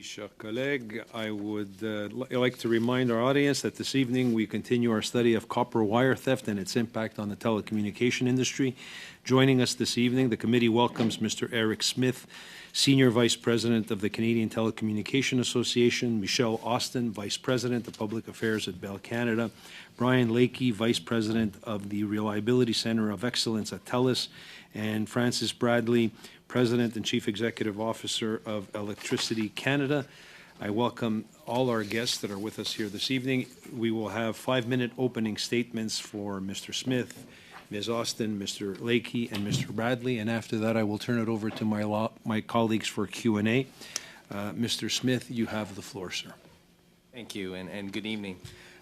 Chers collègues, I would like to remind our audience that this evening we continue our study of copper wire theft and its impact on the telecommunication industry. Joining us this evening, the committee welcomes Mr. Eric Smith, Senior Vice President of the Canadian Telecommunication Association, Michele Austin, Vice President of Public Affairs at Bell Canada, Brian Lakey, Vice President of the Reliability Center of Excellence at TELUS, and Francis Bradley, President and Chief Executive Officer of Electricity Canada. I welcome all our guests that are with us here this evening. We will have 5-minute opening statements for Mr. Smith, Ms. Austin, Mr. Lakey, and Mr. Bradley, and after that I will turn it over to my colleagues for Q&A. Mr. Smith, you have the floor, sir. Thank you, and good evening.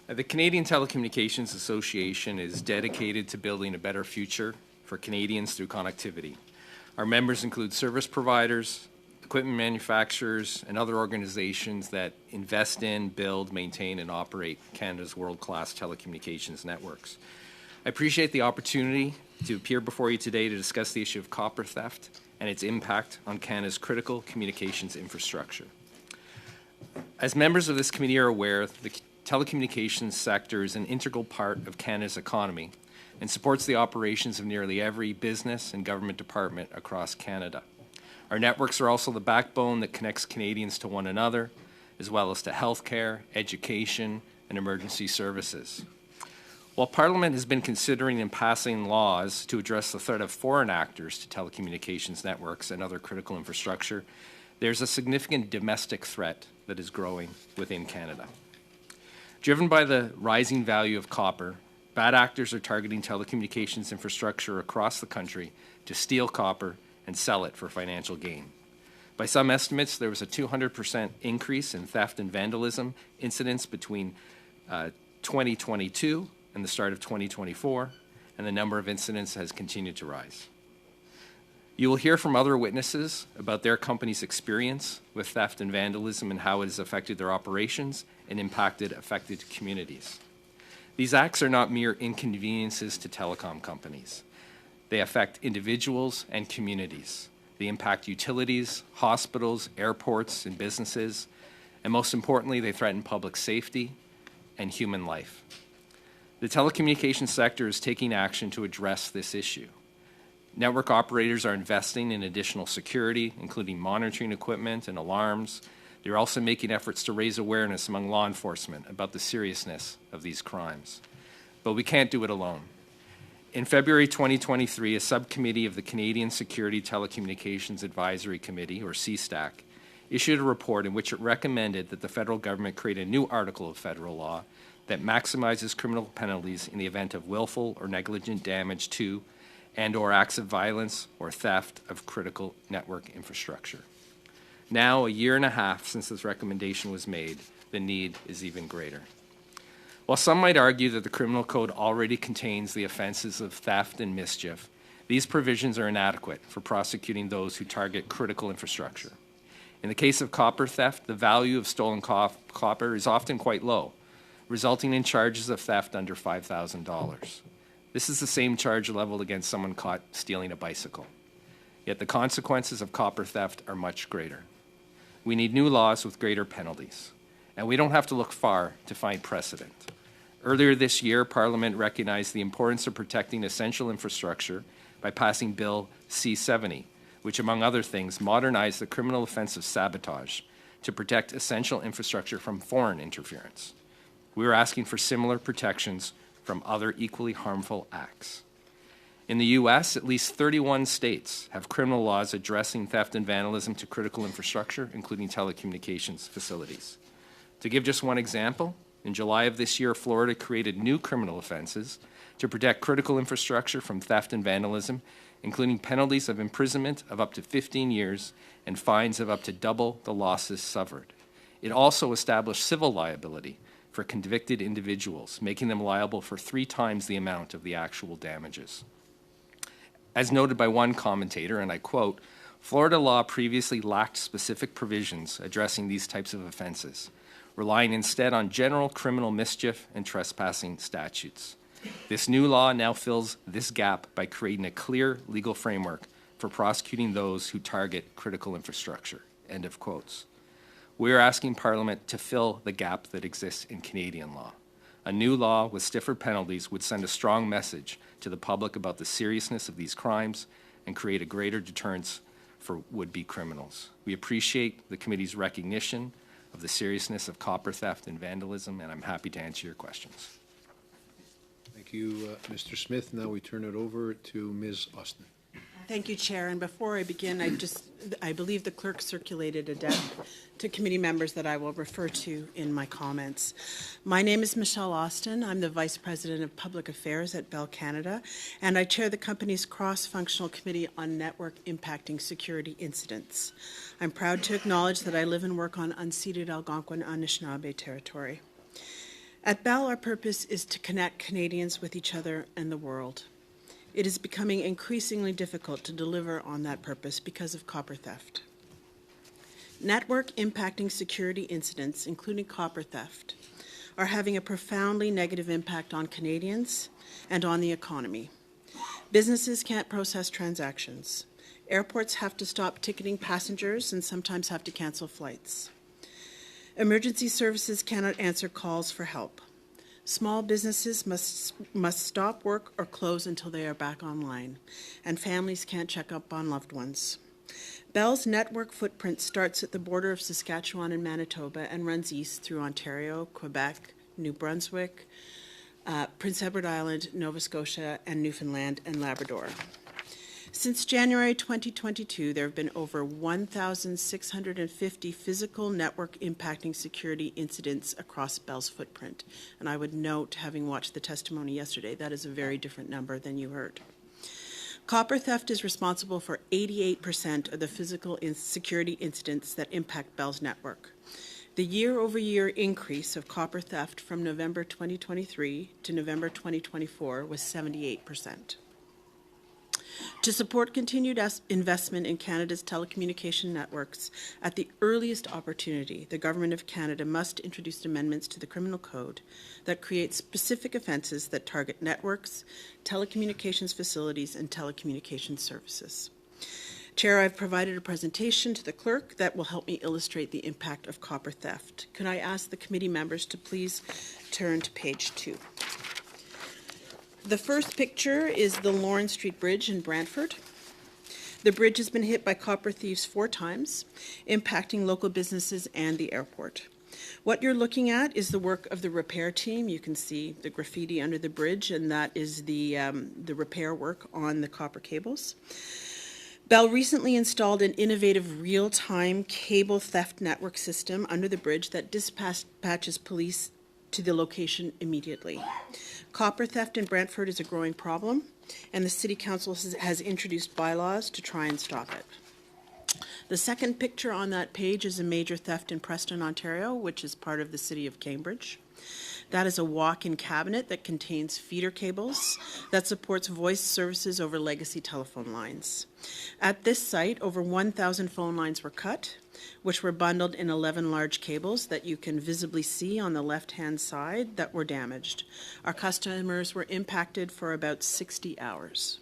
The Canadian Telecommunications Association is dedicated to building a better future for Canadians through connectivity. Our members include service providers, equipment manufacturers, and other organizations that invest in, build, maintain, and operate Canada's world-class telecommunications networks. I appreciate the opportunity to appear before you today to discuss the issue of copper theft and its impact on Canada's critical communications infrastructure. As members of this committee are aware, the telecommunications sector is an integral part of Canada's economy and supports the operations of nearly every business and government department across Canada. Our networks are also the backbone that connects Canadians to one another, as well as to healthcare, education, and emergency services. While Parliament has been considering and passing laws to address the threat of foreign actors to telecommunications networks and other critical infrastructure, there's a significant domestic threat that is growing within Canada. Driven by the rising value of copper, bad actors are targeting telecommunications infrastructure across the country to steal copper and sell it for financial gain. By some estimates, there was a 200% increase in theft and vandalism incidents between 2022 and the start of 2024, and the number of incidents has continued to rise. You will hear from other witnesses about their company's experience with theft and vandalism and how it has affected their operations and impacted affected communities. These acts are not mere inconveniences to telecom companies. They affect individuals and communities. They impact utilities, hospitals, airports, and businesses, and most importantly, they threaten public safety and human life. The telecommunications sector is taking action to address this issue. Network operators are investing in additional security, including monitoring equipment and alarms. They're also making efforts to raise awareness among law enforcement about the seriousness of these crimes. But we can't do it alone. In February 2023, a subcommittee of the Canadian Security Telecommunications Advisory Committee, or CSTAC, issued a report in which it recommended that the federal government create a new article of federal law that maximizes criminal penalties in the event of willful or negligent damage to and/or acts of violence or theft of critical network infrastructure. Now, a year and a half since this recommendation was made, the need is even greater. While some might argue that the criminal code already contains the offenses of theft and mischief, these provisions are inadequate for prosecuting those who target critical infrastructure. In the case of copper theft, the value of stolen copper is often quite low, resulting in charges of theft under $5,000. This is the same charge leveled against someone caught stealing a bicycle. Yet the consequences of copper theft are much greater. We need new laws with greater penalties, and we don't have to look far to find precedent. Earlier this year, Parliament recognized the importance of protecting essential infrastructure by passing Bill C-70, which, among other things, modernized the criminal offense of sabotage to protect essential infrastructure from foreign interference. We are asking for similar protections from other equally harmful acts. In the U.S., at least 31 states have criminal laws addressing theft and vandalism to critical infrastructure, including telecommunications facilities. To give just one example, in July of this year, Florida created new criminal offenses to protect critical infrastructure from theft and vandalism, including penalties of imprisonment of up to 15 years and fines of up to double the losses suffered. It also established civil liability for convicted individuals, making them liable for 3 times the amount of the actual damages. As noted by one commentator, and I quote, "Florida law previously lacked specific provisions addressing these types of offenses, relying instead on general criminal mischief and trespassing statutes. This new law now fills this gap by creating a clear legal framework for prosecuting those who target critical infrastructure." End of quotes. We are asking Parliament to fill the gap that exists in Canadian law. A new law with stiffer penalties would send a strong message to the public about the seriousness of these crimes and create a greater deterrence for would-be criminals. We appreciate the committee's recognition of the seriousness of copper theft and vandalism, and I'm happy to answer your questions. Thank you, Mr. Smith. Now we turn it over to Ms. Austin. Thank you, Chair. And before I begin, I believe the clerk circulated a deck to committee members that I will refer to in my comments. My name is Michele Austin. I'm the Vice President of Public Affairs at Bell Canada, and I chair the company's cross-functional committee on network impacting security incidents. I'm proud to acknowledge that I live and work on unceded Algonquin Anishinaabe territory. At Bell, our purpose is to connect Canadians with each other and the world. It is becoming increasingly difficult to deliver on that purpose because of copper theft. Network impacting security incidents, including copper theft, are having a profoundly negative impact on Canadians and on the economy. Businesses can't process transactions. Airports have to stop ticketing passengers and sometimes have to cancel flights. Emergency services cannot answer calls for help. Small businesses must stop work or close until they are back online, and families can't check up on loved ones. Bell's network footprint starts at the border of Saskatchewan and Manitoba and runs east through Ontario, Quebec, New Brunswick, Prince Edward Island, Nova Scotia, and Newfoundland and Labrador. Since January 2022, there have been over 1,650 physical network impacting security incidents across Bell's footprint. And I would note, having watched the testimony yesterday, that is a very different number than you heard. Copper theft is responsible for 88% of the physical security incidents that impact Bell's network. The year-over-year increase of copper theft from November 2023 to November 2024 was 78%. To support continued investment in Canada's telecommunication networks, at the earliest opportunity, the Government of Canada must introduce amendments to the Criminal Code that create specific offences that target networks, telecommunications facilities, and telecommunications services. Chair, I've provided a presentation to the clerk that will help me illustrate the impact of copper theft. Could I ask the committee members to please turn to page 2? The first picture is the Lawrence Street Bridge in Brantford. The bridge has been hit by copper thieves 4 times, impacting local businesses and the airport. What you're looking at is the work of the repair team. You can see the graffiti under the bridge, and that is the repair work on the copper cables. Bell recently installed an innovative real-time cable theft network system under the bridge that dispatches police to the location immediately. Copper theft in Brantford is a growing problem, and the City Council has introduced bylaws to try and stop it. The second picture on that page is a major theft in Preston, Ontario, which is part of the City of Cambridge. That is a walk-in cabinet that contains feeder cables that supports voice services over legacy telephone lines. At this site, over 1,000 phone lines were cut, which were bundled in 11 large cables that you can visibly see on the left-hand side that were damaged. Our customers were impacted for about 60 hours.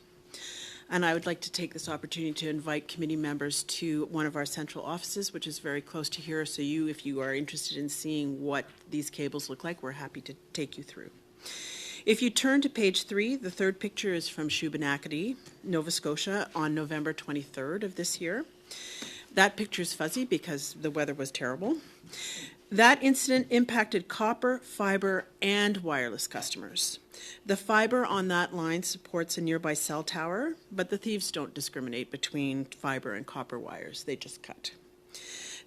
And I would like to take this opportunity to invite committee members to one of our central offices, which is very close to here. So if you are interested in seeing what these cables look like, we're happy to take you through. If you turn to page 3, the third picture is from Shubenacadie, Nova Scotia, on November 23rd of this year. That picture is fuzzy because the weather was terrible. That incident impacted copper, fiber, and wireless customers. The fiber on that line supports a nearby cell tower, but the thieves don't discriminate between fiber and copper wires. They just cut.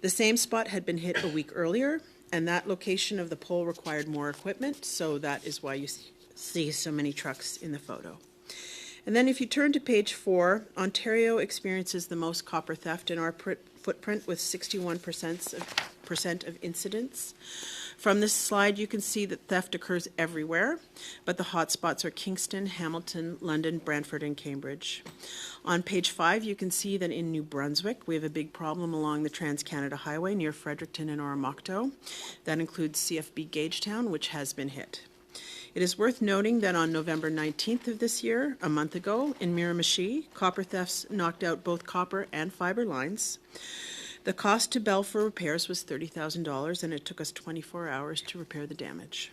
The same spot had been hit a week earlier, and that location of the pole required more equipment, so that is why you see so many trucks in the photo. And then if you turn to page 4, Ontario experiences the most copper theft in our footprint with 61% of incidents. From this slide, you can see that theft occurs everywhere, but the hotspots are Kingston, Hamilton, London, Brantford, and Cambridge. On page 5, you can see that in New Brunswick, we have a big problem along the Trans-Canada Highway near Fredericton and Oromocto. That includes CFB Gagetown, which has been hit. It is worth noting that on November 19th of this year, a month ago, in Miramichi, copper thefts knocked out both copper and fiber lines. The cost to Bell for repairs was $30,000, and it took us 24 hours to repair the damage.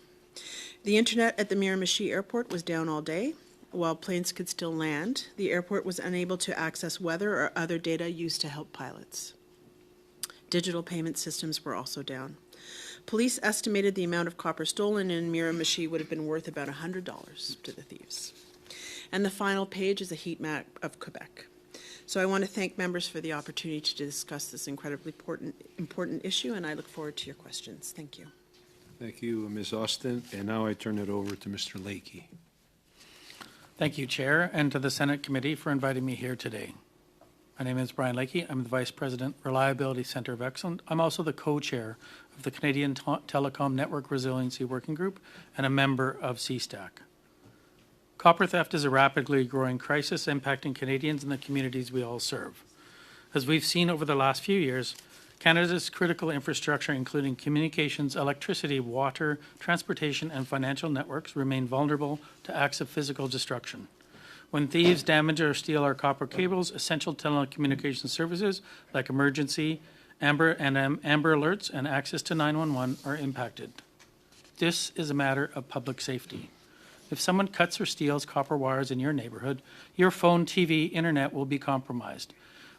The internet at the Miramichi Airport was down all day. While planes could still land, the airport was unable to access weather or other data used to help pilots. Digital payment systems were also down. Police estimated the amount of copper stolen in Miramichi would have been worth about $100 to the thieves. And the final page is a heat map of Quebec. So I want to thank members for the opportunity to discuss this incredibly important issue, and I look forward to your questions. Thank you. Thank you, Ms. Austin. And now I turn it over to Mr. Lakey. Thank you, Chair, and to the Senate Committee for inviting me here today. My name is Brian Lakey. I'm the Vice President, Reliability Centre of Excellence. I'm also the co-chair of the Canadian Telecom Network Resiliency Working Group and a member of CSTAC. Copper theft is a rapidly growing crisis impacting Canadians and the communities we all serve. As we've seen over the last few years, Canada's critical infrastructure, including communications, electricity, water, transportation, and financial networks, remain vulnerable to acts of physical destruction. When thieves damage or steal our copper cables, essential telecommunications services like emergency, amber alerts, and access to 911 are impacted. This is a matter of public safety. If someone cuts or steals copper wires in your neighborhood, your phone, TV, internet will be compromised.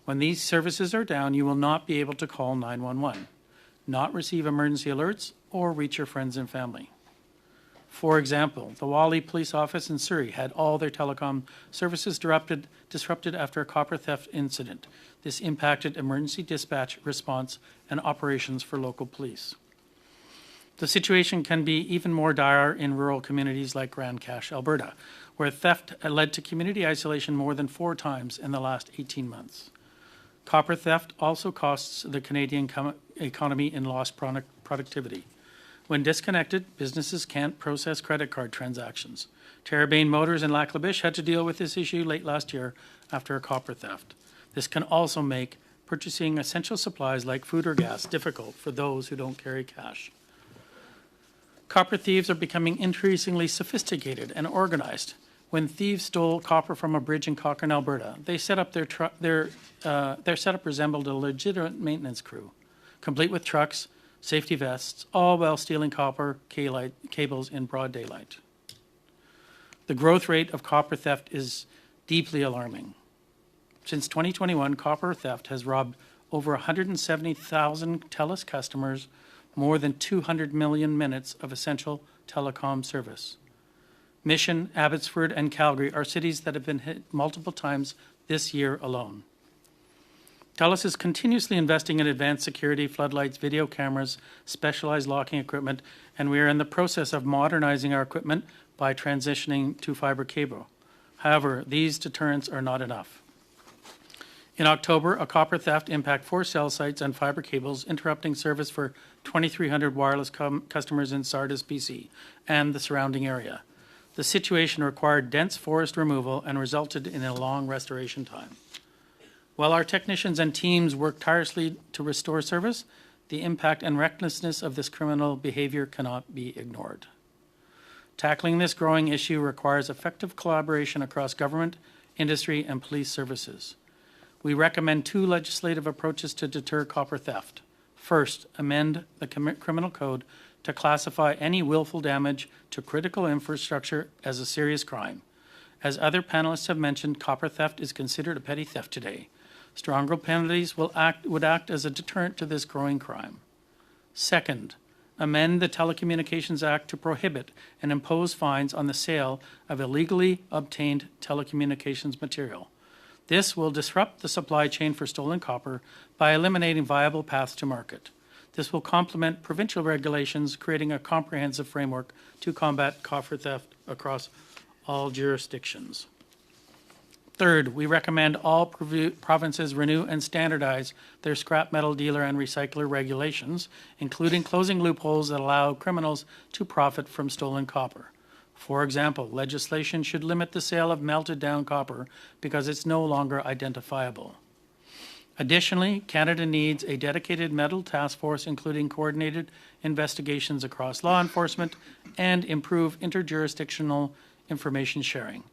When these services are down, you will not be able to call 911, not receive emergency alerts, or reach your friends and family. For example, the Wally Police Office in Surrey had all their telecom services disrupted after a copper theft incident. This impacted emergency dispatch, response, and operations for local police. The situation can be even more dire in rural communities like Grand Cache, Alberta, where theft led to community isolation more than 4 times in the last 18 months. Copper theft also costs the Canadian economy in lost productivity. When disconnected, businesses can't process credit card transactions. Terrebonne Motors in Lac La Biche had to deal with this issue late last year after a copper theft. This can also make purchasing essential supplies like food or gas difficult for those who don't carry cash. Copper thieves are becoming increasingly sophisticated and organized. When thieves stole copper from a bridge in Cochrane, Alberta, their setup resembled a legitimate maintenance crew, complete with trucks, safety vests, all while stealing copper cables in broad daylight. The growth rate of copper theft is deeply alarming. Since 2021, copper theft has robbed over 170,000 TELUS customers, more than 200 million minutes of essential telecom service. Mission, Abbotsford, and Calgary are cities that have been hit multiple times this year alone. TELUS is continuously investing in advanced security, floodlights, video cameras, specialized locking equipment, and we are in the process of modernizing our equipment by transitioning to fiber cable. However, these deterrents are not enough. In October, a copper theft impacted 4 cell sites and fiber cables, interrupting service for 2,300 wireless customers in Sardis, BC, and the surrounding area. The situation required dense forest removal and resulted in a long restoration time. While our technicians and teams work tirelessly to restore service, the impact and recklessness of this criminal behavior cannot be ignored. Tackling this growing issue requires effective collaboration across government, industry, and police services. We recommend 2 legislative approaches to deter copper theft. First, amend the criminal code to classify any willful damage to critical infrastructure as a serious crime. As other panelists have mentioned, copper theft is considered a petty theft today. Stronger penalties would act as a deterrent to this growing crime. Second, amend the Telecommunications Act to prohibit and impose fines on the sale of illegally obtained telecommunications material. This will disrupt the supply chain for stolen copper by eliminating viable paths to market. This will complement provincial regulations, creating a comprehensive framework to combat copper theft across all jurisdictions. Third, we recommend all provinces renew and standardize their scrap metal dealer and recycler regulations, including closing loopholes that allow criminals to profit from stolen copper. For example, legislation should limit the sale of melted down copper because it's no longer identifiable. Additionally, Canada needs a dedicated metal task force, including coordinated investigations across law enforcement and improved interjurisdictional information sharing.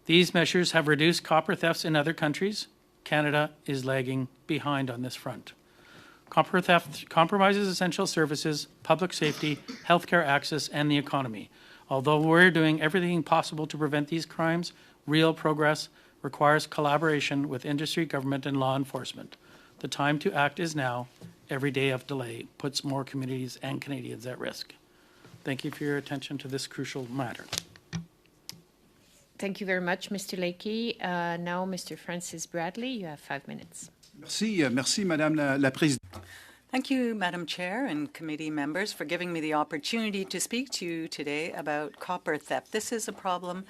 These measures have reduced copper thefts in other countries. Canada is lagging behind on this front. Copper theft compromises essential services, public safety, healthcare access, and the economy. Although we're doing everything possible to prevent these crimes, real progress requires collaboration with industry, government, and law enforcement. The time to act is now. Every day of delay puts more communities and Canadians at risk. Thank you for your attention to this crucial matter. Thank you very much, Mr. Lakey. Now, Mr. Francis Bradley, you have 5 minutes. Merci, Madame la Présidente. Thank you, Madam Chair and committee members, for giving me the opportunity to speak to you today about copper theft. This is a problem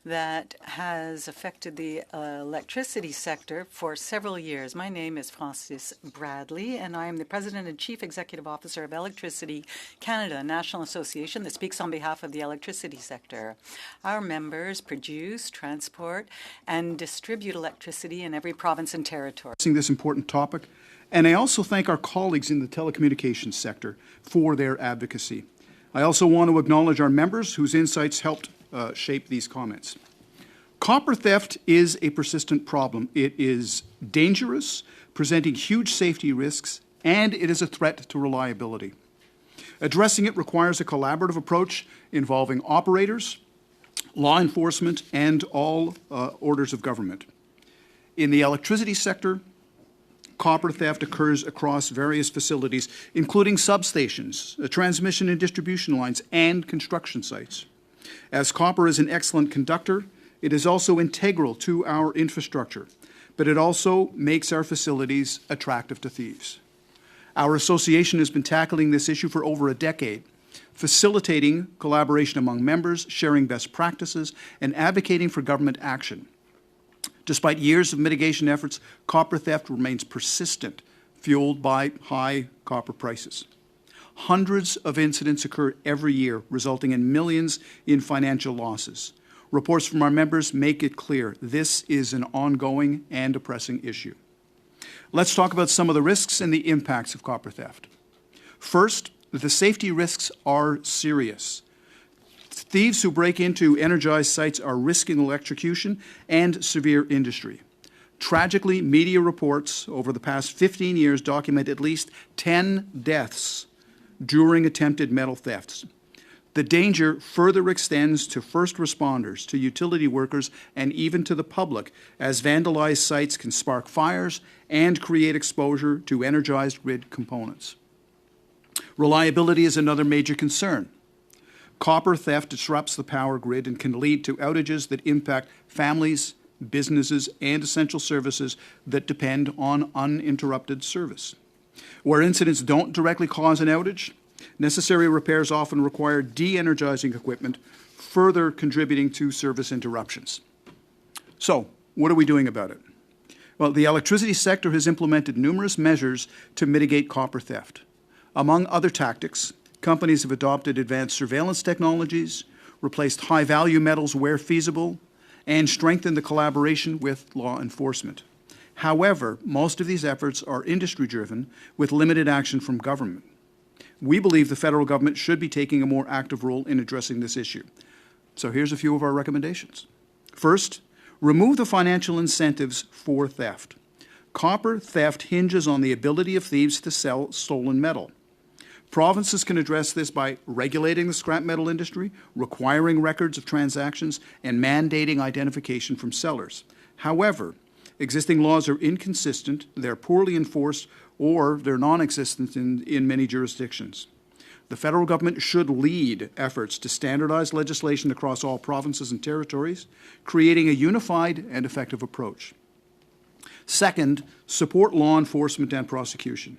that has affected the electricity sector for several years. My name is Francis Bradley, and I am the President and Chief Executive Officer of Electricity Canada, a national association that speaks on behalf of the electricity sector. Our members produce, transport, and distribute electricity in every province and territory. This important topic, and I also thank our colleagues in the telecommunications sector for their advocacy. I also want to acknowledge our members whose insights helped shape these comments. Copper theft is a persistent problem. It is dangerous, presenting huge safety risks, and it is a threat to reliability. Addressing it requires a collaborative approach involving operators, law enforcement, and all orders of government. In the electricity sector, copper theft occurs across various facilities, including substations, transmission and distribution lines, and construction sites. As copper is an excellent conductor, it is also integral to our infrastructure, but it also makes our facilities attractive to thieves. Our association has been tackling this issue for over a decade, facilitating collaboration among members, sharing best practices, and advocating for government action. Despite years of mitigation efforts, copper theft remains persistent, fueled by high copper prices. Hundreds of incidents occur every year, resulting in millions in financial losses. Reports from our members make it clear this is an ongoing and a pressing issue. Let's talk about some of the risks and the impacts of copper theft. First, the safety risks are serious. Thieves who break into energized sites are risking electrocution and severe injury. Tragically, media reports over the past 15 years document at least 10 deaths during attempted metal thefts. The danger further extends to first responders, to utility workers, and even to the public, as vandalized sites can spark fires and create exposure to energized grid components. Reliability is another major concern. Copper theft disrupts the power grid and can lead to outages that impact families, businesses, and essential services that depend on uninterrupted service. Where incidents don't directly cause an outage, necessary repairs often require de-energizing equipment, further contributing to service interruptions. So, what are we doing about it? Well, the electricity sector has implemented numerous measures to mitigate copper theft. Among other tactics, companies have adopted advanced surveillance technologies, replaced high-value metals where feasible, and strengthened the collaboration with law enforcement. However, most of these efforts are industry-driven, with limited action from government. We believe the federal government should be taking a more active role in addressing this issue. So here's a few of our recommendations. First, remove the financial incentives for theft. Copper theft hinges on the ability of thieves to sell stolen metal. Provinces can address this by regulating the scrap metal industry, requiring records of transactions, and mandating identification from sellers. However, existing laws are inconsistent, they're poorly enforced, or they're non-existent in many jurisdictions. The federal government should lead efforts to standardize legislation across all provinces and territories, creating a unified and effective approach. Second, support law enforcement and prosecution.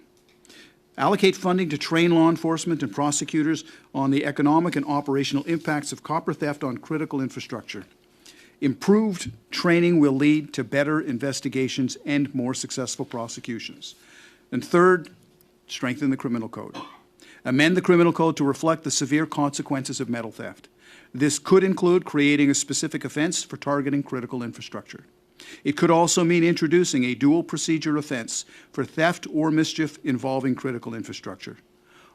Allocate funding to train law enforcement and prosecutors on the economic and operational impacts of copper theft on critical infrastructure. Improved training will lead to better investigations and more successful prosecutions. And third, strengthen the criminal code. Amend the criminal code to reflect the severe consequences of metal theft. This could include creating a specific offense for targeting critical infrastructure. It could also mean introducing a dual procedure offense for theft or mischief involving critical infrastructure.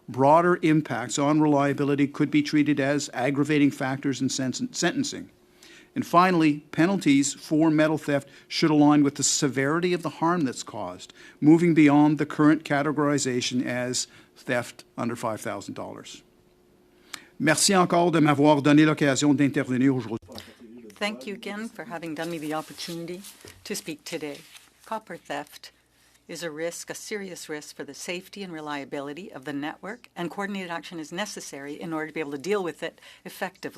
Broader impacts on reliability could be treated as aggravating factors in sentencing. And finally, penalties for metal theft should align with the severity of the harm that's caused, moving beyond the current categorization as theft under $5,000. Merci encore de m'avoir donné l'occasion d'intervenir aujourd'hui. Thank you again for having done me the opportunity to speak today. Copper theft is a risk, a serious risk for the safety and reliability of the network, and coordinated action is necessary in order to be able to deal with it effectively.